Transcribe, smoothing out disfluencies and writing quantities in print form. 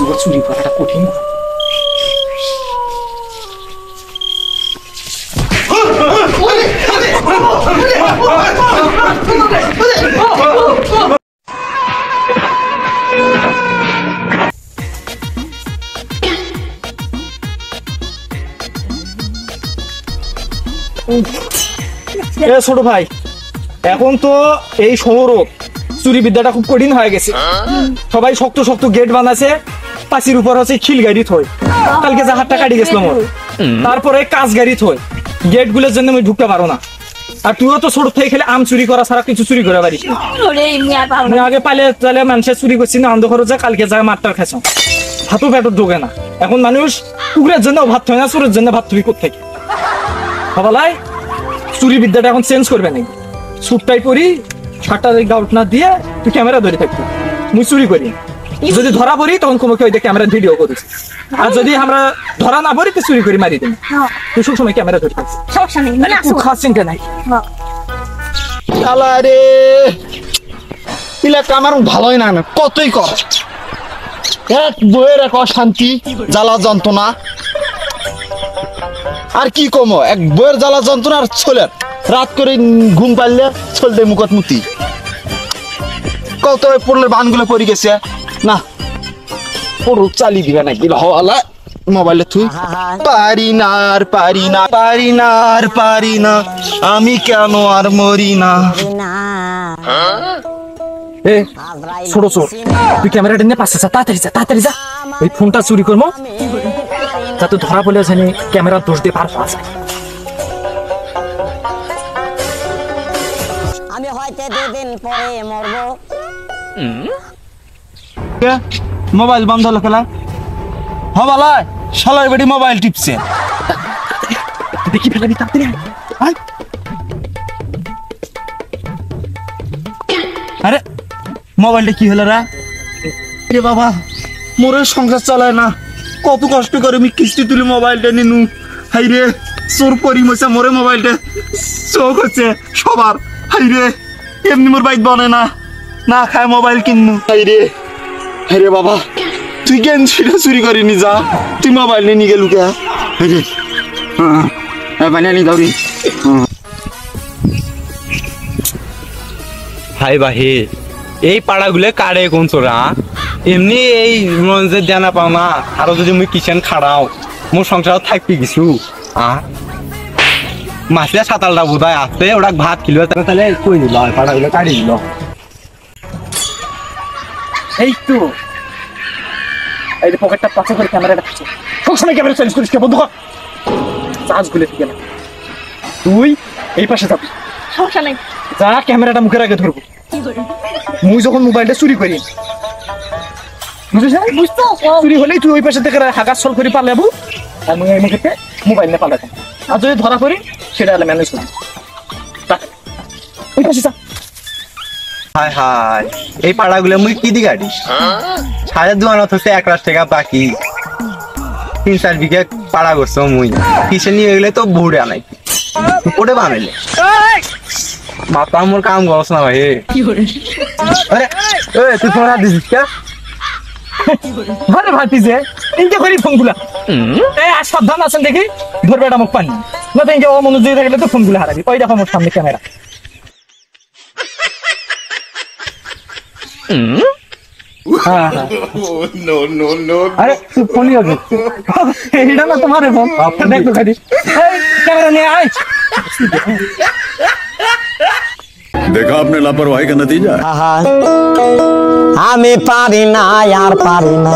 যুগে চুরি করাটা কঠিন। ছোট ভাই, এখন তো এই শহরও চুরি বিদ্যাটা খুব কঠিন হয়ে গেছে। সবাই শক্ত শক্ত গেট বানাচ্ছে, পাঁচির উপর হচ্ছে খিল গাড়ি থই। কালকে যা হাতটা কাটি গেছিলাম, তারপরে কাজ গাড়ি থই। গেট গুলোর জন্য আমি ঢুকতে পারো না। আর তুইও তো ছোট থেকে খেলে আম চুরি করা ছাড়া কিছু চুরি করে পারিস। আগে পালে তাহলে মানুষের চুরি করছি না, আন্দো খরচ কালকে যায় মাঠটার খাইছ, হাতও পেটও ঢোকে না। এখন মানুষ কুকুরের জন্য ভাত হয় না, চোরের জন্য ভাত তুই কোথেকে ভাবালাই। চুরি বিদ্যাটা এখন চেঞ্জ করবে নাকি? স্যুটটাই পরি, শার্টটা গাউট না দিয়ে তুই ক্যামেরা ধরে থাকবি। মুই চুরি করি, যদি ধরা পড়ি তখন কোনো কেউ ক্যামেরা ভিডিও করিস। আর যদি আমরা ধরা না পড়ি তো চুরি করে মারি দিন। তুই সব সময় ক্যামেরা ধরে থাকছিস, খাস চিন্তা নাই। রে এলাকা আমার ভালোই না, কতই কর এক বইয়ের এক অশান্তি, জ্বালা যন্ত্রণা। আর কি কম, এক বইয়ের জ্বালা যন্ত্রণা। আর ছোলের রাত করে ঘুম পারলে চলতে মুখত মুতি কত পড়লে বানগুলো পড়ে গেছে না, পড়ু চালি দিবে নাকি হওয়ালা মোবাইলে তুই। পারি না আর পারি না, পারি না আর পারি না, আমি কেন আর মরি না। ছোট ছোট তুই ক্যামেরাটা নিয়ে পাশে যা, তাড়াতাড়ি যা, তাড়াতাড়ি যা। এই ফোনটা চুরি করবো যাতে ধরা পড়লে জানি ক্যামেরার দোষ দিয়ে পার পাওয়া যায়। আমি হয়তো 2 দিন পরে মরবো। মোবাইল বন্ধ হলো খেলা হবালা, শালার বেটি মোবাইল টিপছে। দেখি ফেলাবি তাড়াতাড়ি। আরে মোবাইলটা কি হলো রে? রে বাবা, মোরে সংসার চালায় না, কত কষ্ট করে আমি কিস্তি তুলি মোবাইলটা নিনু। হাই রে চোর পরি মইছে মোরে মোবাইলটা চোখ হচ্ছে সবার। হাই রে এমনি মোর বাইক বনে না, না খায় মোবাইল কিনু। হাই রে বাবা, তুই কেন সেটা চুরি করিনি? যা তুই মোবাইল নিয়ে গেলু কে? হাই রে বানিয়ে নি দাউরি। হাই বাহি, এই পাড়াগুলো কাড়ে কোন চোরা? এমনি এই মঞ্চে দেনা পাও না, আরো যদি মুই কিচেন খাড়াও মোর সংসার থাকবি কিছু। মাছলে সাতালটা বোধহয় আসছে, ওরা ভাত খিল তাহলে কই দিল, পাড়াগুলো কাড়ি দিল। এই তো এই যে পকেটটা পাশে করে ক্যামেরা রাখছে, সবসময় ক্যামেরা চেঞ্জ করিস কে? বন্ধু কর, চার্জ গুলে ঠিক না। তুই এই পাশে যাবি, সমস্যা নাই, যা ক্যামেরাটা মুখের আগে ধরবো। মুই যখন মোবাইলটা চুরি করি, চুরি হলেই তুই ওই পাশে থেকে হাগার সল করে পালাবো, আর মুই এই মুখে মোবাইল নিয়ে পালাতাম। আর যদি ধরা পড়ি সেটা হলে ম্যানেজ করবি। ওই পাশে যা। হাই হাই, এই পাড়াগুলো মুই কি দি গাড়ি? সাড়ে দুয়ানত হচ্ছে 1 লাখ টাকা বাকি, 3-4 বিঘা পাড়া করছো মুই। কিসে নিয়ে গেলে তো ভুড়ে আনাই ওটা বানাইলে মাথা মোর কাম করছ না ভাই। আরে তুই ফোন দিছিস কে? ভালো ভাতিছে ইনকে করি ফোনগুলা। এই আর সাবধান আছেন দেখি, ধরবে এটা মুখ পানি না তো ইনকে অমনোযোগী থাকলে তো ফোনগুলা হারাবি। ওই দেখো মোর সামনে ক্যামেরা। আরে তুই ফোনই হবে এটা না তোমার ফোন, দেখো খালি ক্যামেরা নিয়ে আয়। देखा आपने लापरवाही का नतीजा। আমি পারি না আর পারি না।